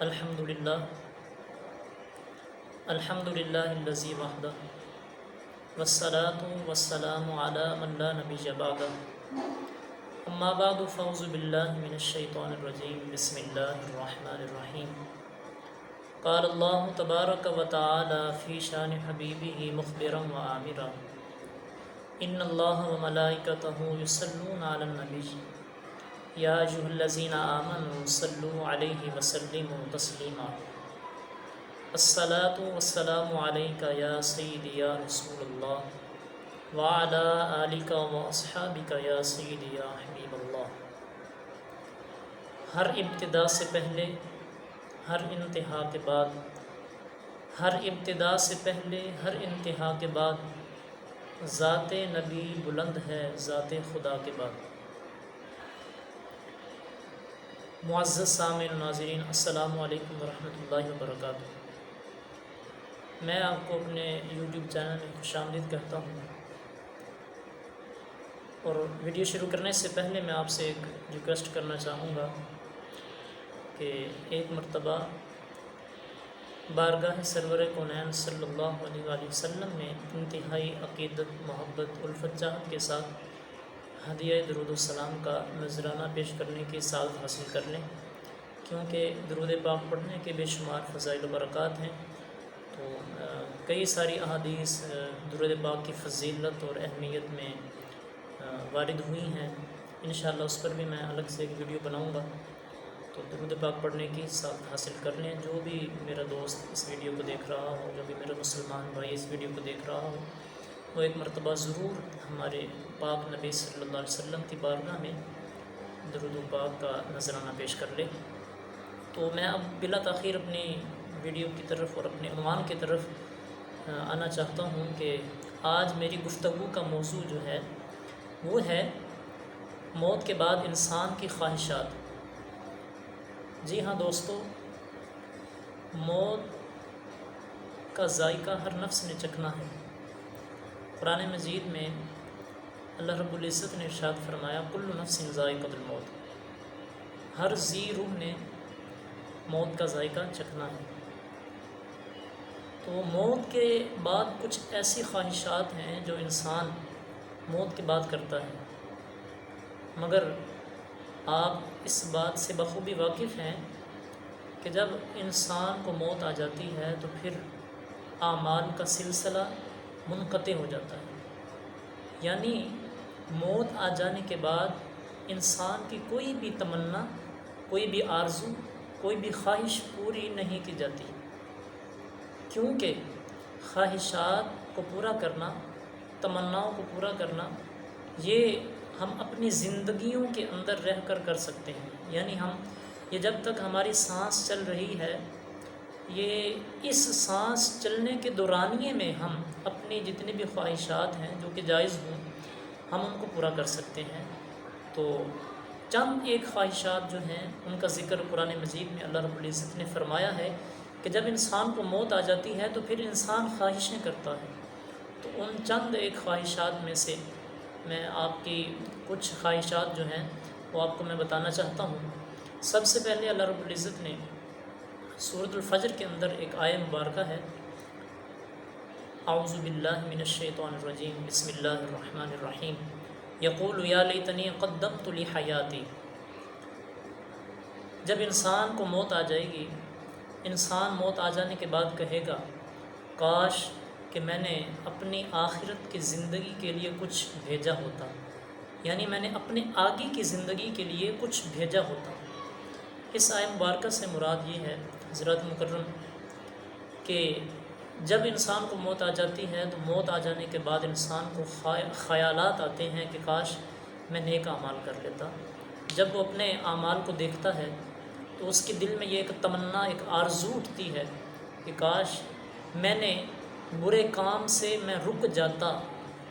الحمدللہ الحمدللہ الذی وحدہ والصلاة والسلام علی من لا نبی بعدہ اما بعد فاعوذ باللہ من الشیطان الرجیم بسم اللہ الرحمن الرحیم قال اللہ تبارک و تعالی فی شان حبیبہ مخبرا و آمرا ان اللہ و ملائکتہ یصلون علی النبی یا ایھا الذین آمنوا صلوا علیہ وسلموا تسلیما الصلاۃ والسلام علیک یا سیدی یا رسول اللہ وعلی آلک و اصحابک یا سیدی یا حبیب اللہ۔ ہر ابتدا سے پہلے، ہر انتہا کے بعد، ہر ابتدا سے پہلے، ہر انتہا کے بعد ذات نبی بلند ہے ذات خدا کے بعد۔ معزز سامعین و ناظرین، السلام علیکم ورحمۃ اللہ وبرکاتہ۔ میں آپ کو اپنے یوٹیوب چینل میں خوش آمدید کہتا ہوں، اور ویڈیو شروع کرنے سے پہلے میں آپ سے ایک ریکویسٹ کرنا چاہوں گا کہ ایک مرتبہ بارگاہ سرور کونین صلی اللہ علیہ وآلہ وسلم میں انتہائی عقیدت، محبت، الفت چاہت کے ساتھ ہدیہ درود السلام کا نذرانہ پیش کرنے کی سعادت حاصل کر لیں، کیونکہ درود پاک پڑھنے کے بے شمار فضائل و برکات ہیں۔ تو کئی ساری احادیث درود پاک کی فضیلت اور اہمیت میں وارد ہوئی ہیں، انشاءاللہ اس پر بھی میں الگ سے ایک ویڈیو بناؤں گا، تو درود پاک پڑھنے کی سعادت حاصل کر لیں۔ جو بھی میرا دوست اس ویڈیو کو دیکھ رہا ہو، جو بھی میرا مسلمان بھائی اس ویڈیو کو دیکھ رہا ہو، وہ ایک مرتبہ ضرور ہمارے پاک نبی صلی اللہ علیہ وسلم کی بارگاہ میں درود پاک کا نذرانہ پیش کر لے۔ تو میں اب بلا تاخیر اپنی ویڈیو کی طرف اور اپنے عنوان کی طرف آنا چاہتا ہوں کہ آج میری گفتگو کا موضوع جو ہے وہ ہے موت کے بعد انسان کی خواہشات۔ جی ہاں دوستو، موت کا ذائقہ ہر نفس نے چکھنا ہے۔ قرآن مجید میں اللہ رب العزت نے ارشاد فرمایا کل نفس ذائقۃ الموت، ہر ذی روح نے موت کا ذائقہ چکھنا ہے۔ تو موت کے بعد کچھ ایسی خواہشات ہیں جو انسان موت کے بعد کرتا ہے، مگر آپ اس بات سے بخوبی واقف ہیں کہ جب انسان کو موت آ جاتی ہے تو پھر اعمال کا سلسلہ منقطع ہو جاتا ہے، یعنی موت آ جانے کے بعد انسان کی کوئی بھی تمنا، کوئی بھی آرزو، کوئی بھی خواہش پوری نہیں کی جاتی، کیونکہ خواہشات کو پورا کرنا، تمناؤں کو پورا کرنا، یہ ہم اپنی زندگیوں کے اندر رہ کر کر سکتے ہیں، یعنی یہ جب تک ہماری سانس چل رہی ہے، یہ اس سانس چلنے کے دورانیے میں ہم اپنی جتنی بھی خواہشات ہیں جو کہ جائز ہوں، ہم ان کو پورا کر سکتے ہیں۔ تو چند ایک خواہشات جو ہیں ان کا ذکر قرآن مجید میں اللہ رب العزت نے فرمایا ہے کہ جب انسان کو موت آ جاتی ہے تو پھر انسان خواہشیں کرتا ہے۔ تو ان چند ایک خواہشات میں سے میں آپ کی کچھ خواہشات جو ہیں وہ آپ کو میں بتانا چاہتا ہوں۔ سب سے پہلے اللہ رب العزت نے سورۃ الفجر کے اندر ایک آیہ مبارکہ ہے، اعوذ باللہ من الشیطان الرجیم بسم اللہ الرحمن الرحیم یقول یا لیتنی قدمت لحیاتی۔ جب انسان کو موت آ جائے گی، انسان موت آ جانے کے بعد کہے گا کاش کہ میں نے اپنی آخرت کی زندگی کے لیے کچھ بھیجا ہوتا، یعنی میں نے اپنے آگے کی زندگی کے لیے کچھ بھیجا ہوتا۔ اس آیہ مبارکہ سے مراد یہ ہے حضرات مکرم کہ جب انسان کو موت آ جاتی ہے تو موت آ جانے کے بعد انسان کو خیالات آتے ہیں کہ کاش میں نیک اعمال کر لیتا۔ جب وہ اپنے اعمال کو دیکھتا ہے تو اس کے دل میں یہ ایک تمنا، ایک آرزو اٹھتی ہے کہ کاش میں نے برے کام سے میں رک جاتا،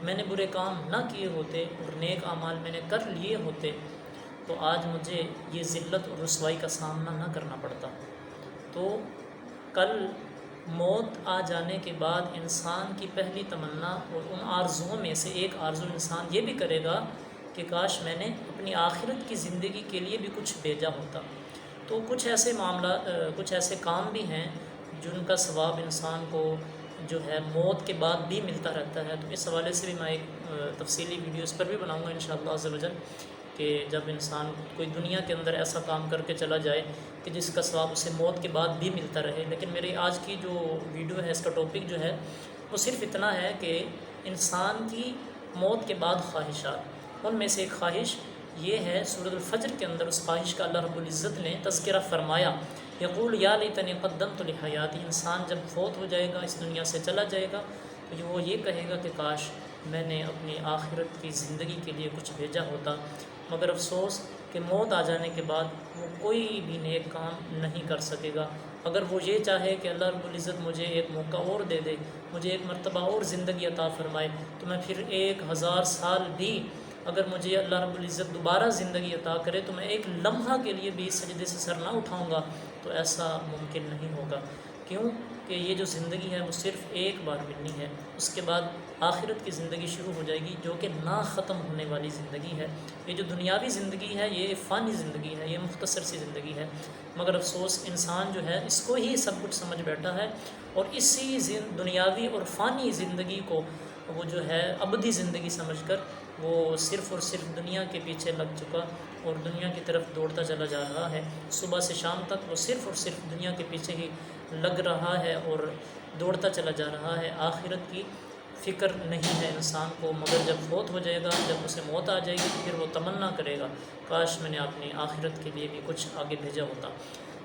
میں نے برے کام نہ کیے ہوتے اور نیک اعمال میں نے کر لیے ہوتے تو آج مجھے یہ ذلت اور رسوائی کا سامنا نہ کرنا پڑتا۔ تو کل موت آ جانے کے بعد انسان کی پہلی تمنا اور ان آرزوؤں میں سے ایک آرزو انسان یہ بھی کرے گا کہ کاش میں نے اپنی آخرت کی زندگی کے لیے بھی کچھ بھیجا ہوتا۔ تو تو کچھ ایسے کچھ ایسے کام بھی ہیں جن کا ثواب انسان کو جو ہے موت کے بعد بھی ملتا رہتا ہے. تو اس حوالے سے بھی میں ایک تفصیلی ویڈیو اس پر بھی بناؤں گا انشاءاللہ عز و جل، کہ جب انسان کوئی دنیا کے اندر ایسا کام کر کے چلا جائے کہ جس کا ثواب اسے موت کے بعد بھی ملتا رہے. لیکن میری آج کی جو ویڈیو ہے، اس کا ٹاپک جو ہے وہ صرف اتنا ہے کہ انسان کی موت کے بعد خواہشات. ان میں سے ایک خواہش یہ ہے، سورۃ الفجر کے اندر اس خواہش کا اللہ رب العزت نے تذکرہ فرمایا. یقول یا لیتنی قدمت لحیاتی، انسان جب فوت ہو جائے گا، اس دنیا سے چلا جائے گا، تو وہ یہ کہے گا کہ کاش میں نے اپنی آخرت کی زندگی کے لیے کچھ بھیجا ہوتا. مگر افسوس کہ موت آ جانے کے بعد وہ کوئی بھی نیک کام نہیں کر سکے گا. اگر وہ یہ چاہے کہ اللہ رب العزت مجھے ایک موقع اور دے دے، مجھے ایک مرتبہ اور زندگی عطا فرمائے، تو میں پھر 1000 سال بھی، اگر مجھے اللہ رب العزت دوبارہ زندگی عطا کرے تو میں ایک لمحہ کے لیے بھی سجدے سے سر نہ اٹھاؤں گا. تو ایسا ممکن نہیں ہوگا. کیوں کہ یہ جو زندگی ہے وہ صرف ایک بار ملنی ہے. اس کے بعد آخرت کی زندگی شروع ہو جائے گی، جو کہ نہ ختم ہونے والی زندگی ہے. یہ جو دنیاوی زندگی ہے یہ فانی زندگی ہے، یہ مختصر سی زندگی ہے. مگر افسوس انسان جو ہے اس کو ہی سب کچھ سمجھ بیٹھا ہے، اور اسی دنیاوی اور فانی زندگی کو وہ جو ہے ابدی زندگی سمجھ کر وہ صرف اور صرف دنیا کے پیچھے لگ چکا اور دنیا کی طرف دوڑتا چلا جا رہا ہے. صبح سے شام تک وہ صرف اور صرف دنیا کے پیچھے ہی لگ رہا ہے اور دوڑتا چلا جا رہا ہے. آخرت کی فکر نہیں ہے انسان کو. مگر جب فوت ہو جائے گا، جب اسے موت آ جائے گی، تو پھر وہ تمنا کرے گا کاش میں نے اپنی آخرت کے لیے بھی کچھ آگے بھیجا ہوتا.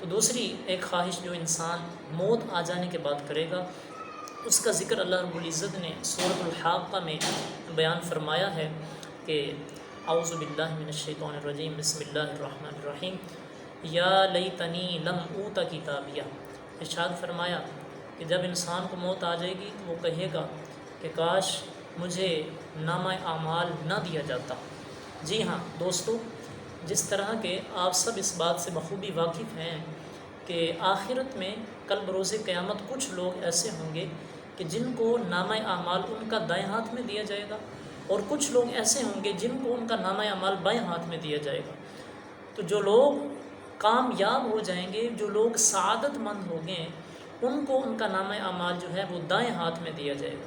تو دوسری ایک خواہش جو انسان موت آ جانے کے بعد کرے گا، اس کا ذکر اللہ رب العزت نے سورۃ الحاقہ میں بیان فرمایا ہے کہ اعوذ باللہ من الشیطان الرجیم، بسم اللہ الرحمن الرحیم، یا لیتنی لم اوت کتابیہ. ارشاد فرمایا کہ جب انسان کو موت آ جائے گی تو وہ کہے گا کہ کاش مجھے نامہ اعمال نہ دیا جاتا. جی ہاں دوستو، جس طرح کہ آپ سب اس بات سے بخوبی واقف ہیں کہ آخرت میں کل بروز قیامت کچھ لوگ ایسے ہوں گے کہ جن کو نامہ اعمال ان کا دائیں ہاتھ میں دیا جائے گا، اور کچھ لوگ ایسے ہوں گے جن کو ان کا نامہ اعمال بائیں ہاتھ میں دیا جائے گا. تو جو لوگ کامیاب ہو جائیں گے، جو لوگ سعادت مند ہوں گے، ان کو ان کا نامہ اعمال جو ہے وہ دائیں ہاتھ میں دیا جائے گا.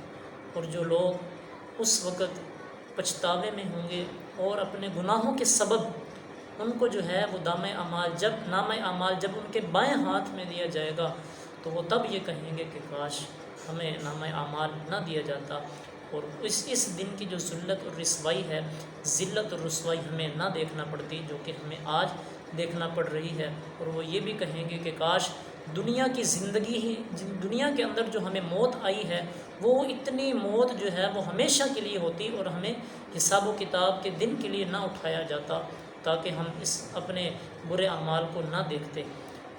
اور جو لوگ اس وقت پچھتاوے میں ہوں گے اور اپنے گناہوں کے سبب ان کو جو ہے وہ نامہ اعمال جب ان کے بائیں ہاتھ میں دیا جائے گا، تو وہ تب یہ کہیں گے کہ کاش ہمیں نامہ اعمال نہ دیا جاتا. اور اس دن کی جو ذلت اور رسوائی ہے، ذلت اور رسوائی ہمیں نہ دیکھنا پڑتی، جو کہ ہمیں آج دیکھنا پڑ رہی ہے. اور وہ یہ بھی کہیں گے کہ کاش دنیا کی زندگی ہی، دنیا کے اندر جو ہمیں موت آئی ہے، وہ اتنی موت جو ہے وہ ہمیشہ کے لیے ہوتی اور ہمیں حساب و کتاب کے دن کے لیے نہ اٹھایا جاتا، تاکہ ہم اس اپنے برے اعمال کو نہ دیکھتے.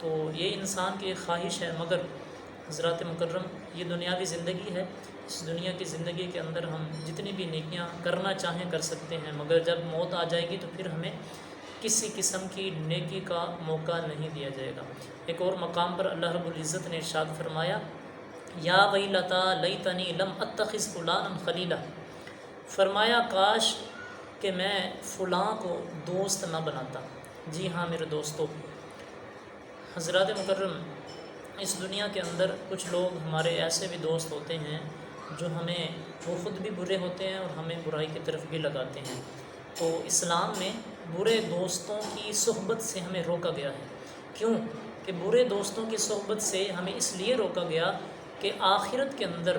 تو یہ انسان کی ایک خواہش ہے. مگر حضرات مکرم، یہ دنیاوی زندگی ہے. اس دنیا کی زندگی کے اندر ہم جتنی بھی نیکیاں کرنا چاہیں کر سکتے ہیں، مگر جب موت آ جائے گی تو پھر ہمیں کسی قسم کی نیکی کا موقع نہیں دیا جائے گا. ایک اور مقام پر اللہ رب العزت نے ارشاد فرمایا، یا ویلتا لیتنی لم اتخذ فلانا خلیلا. فرمایا کاش کہ میں فلاں کو دوست نہ بناتا. جی ہاں میرے دوستو، حضرات مکرم، اس دنیا کے اندر کچھ لوگ ہمارے ایسے بھی دوست ہوتے ہیں جو وہ خود بھی برے ہوتے ہیں اور ہمیں برائی کی طرف بھی لگاتے ہیں. تو اسلام میں برے دوستوں کی صحبت سے ہمیں روکا گیا ہے. کیوں کہ برے دوستوں کی صحبت سے ہمیں اس لیے روکا گیا کہ آخرت کے اندر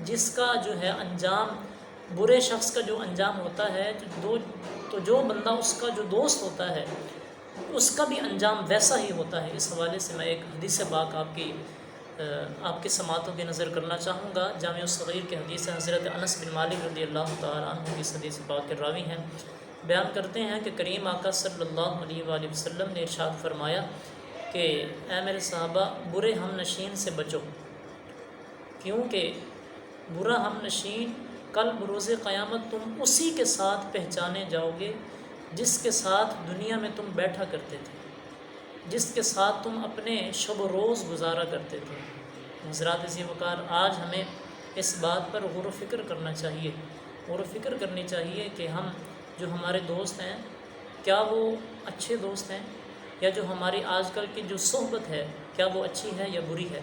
جس کا جو ہے انجام، برے شخص کا جو انجام ہوتا ہے، تو جو بندہ اس کا جو دوست ہوتا ہے اس کا بھی انجام ویسا ہی ہوتا ہے. اس حوالے سے میں ایک حدیث پاک آپ کی سماعتوں کی نظر کرنا چاہوں گا. جامع الصغیر کی حدیث ہے. حضرت انس بن مالک رضی اللہ تعالیٰ عنہ اس حدیث پاک کے راوی ہیں. بیان کرتے ہیں کہ کریم آقا صلی اللہ علیہ وآلہ وسلم نے ارشاد فرمایا کہ اے میرے صحابہ، برے ہم نشین سے بچو، کیونکہ برا ہم نشین کل بروز قیامت تم اسی کے ساتھ پہچانے جاؤ گے جس کے ساتھ دنیا میں تم بیٹھا کرتے تھے، جس کے ساتھ تم اپنے شب و روز گزارا کرتے تھے. حضرات عزیز وقار، آج ہمیں اس بات پر غور و فکر کرنا چاہیے، غور و فکر کرنی چاہیے کہ ہم جو ہمارے دوست ہیں، کیا وہ اچھے دوست ہیں؟ یا جو ہماری آج کل کی جو صحبت ہے کیا وہ اچھی ہے یا بری ہے۔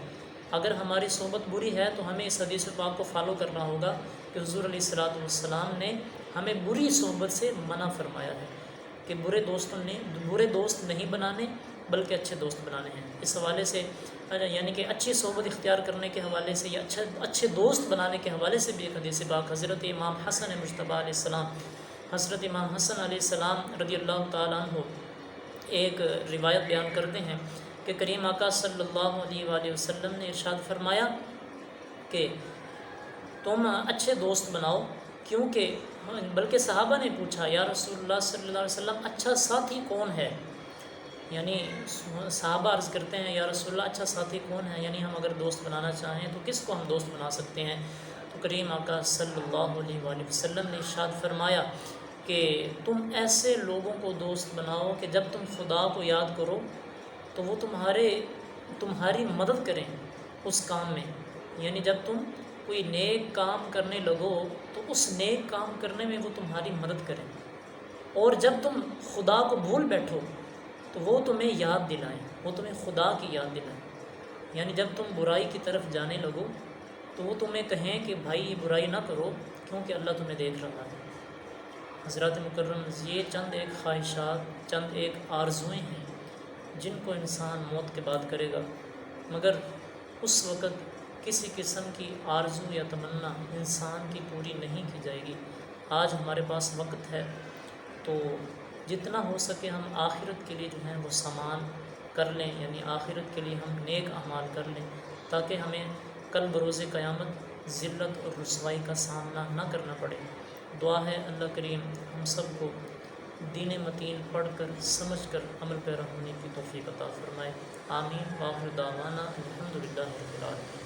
اگر ہماری صحبت بری ہے تو ہمیں اس حدیث پاک کو فالو کرنا ہوگا کہ حضور علیہ الصلوۃ والسلام نے ہمیں بری صحبت سے منع فرمایا ہے کہ برے دوست نہیں بنانے بلکہ اچھے دوست بنانے ہیں۔ اس حوالے سے یعنی کہ اچھی صحبت اختیار کرنے کے حوالے سے یا اچھے دوست بنانے کے حوالے سے بھی ایک حدیث پاک حضرت امام حسن مجتبیٰ علیہ السلام، حضرت امام حسن علیہ السلام رضی اللہ تعالیٰ عنہ ایک روایت بیان کرتے ہیں کہ کریم آقا صلی اللہ علیہ وآلہ وسلم نے ارشاد فرمایا کہ تم اچھے دوست بناؤ، کیونکہ بلکہ صحابہ نے پوچھا یا رسول اللہ صلی اللہ علیہ وسلم اچھا ساتھی کون ہے، یعنی صحابہ عرض کرتے ہیں یا رسول اللہ اچھا ساتھی کون ہے، یعنی ہم اگر دوست بنانا چاہیں تو کس کو ہم دوست بنا سکتے ہیں؟ تو کریم آقا صلی اللہ علیہ وآلہ وسلم نے ارشاد فرمایا کہ تم ایسے لوگوں کو دوست بناؤ کہ جب تم خدا کو یاد کرو تو وہ تمہاری مدد کریں اس کام میں، یعنی جب تم کوئی نیک کام کرنے لگو تو اس نیک کام کرنے میں وہ تمہاری مدد کریں، اور جب تم خدا کو بھول بیٹھو تو وہ تمہیں یاد دلائیں، وہ تمہیں خدا کی یاد دلائیں، یعنی جب تم برائی کی طرف جانے لگو تو وہ تمہیں کہیں کہ بھائی یہ برائی نہ کرو کیونکہ اللہ تمہیں دیکھ رہا ہے۔ حضرات مکرم، یہ چند ایک خواہشات، چند ایک آرزوئیں ہیں جن کو انسان موت کے بعد کرے گا، مگر اس وقت کسی قسم کی آرزو یا تمنا انسان کی پوری نہیں کی جائے گی۔ آج ہمارے پاس وقت ہے تو جتنا ہو سکے ہم آخرت کے لیے جو ہے وہ سامان کر لیں، یعنی آخرت کے لیے ہم نیک اعمال کر لیں تاکہ ہمیں کل بروز قیامت ذلت اور رسوائی کا سامنا نہ کرنا پڑے۔ دعا ہے اللہ کریم ہم سب کو دین متین پڑھ کر سمجھ کر عمل پیرا ہونے کی توفیق عطا فرمائے۔ آمین۔ وآخر دعوانا الحمدللہ رب العالمین۔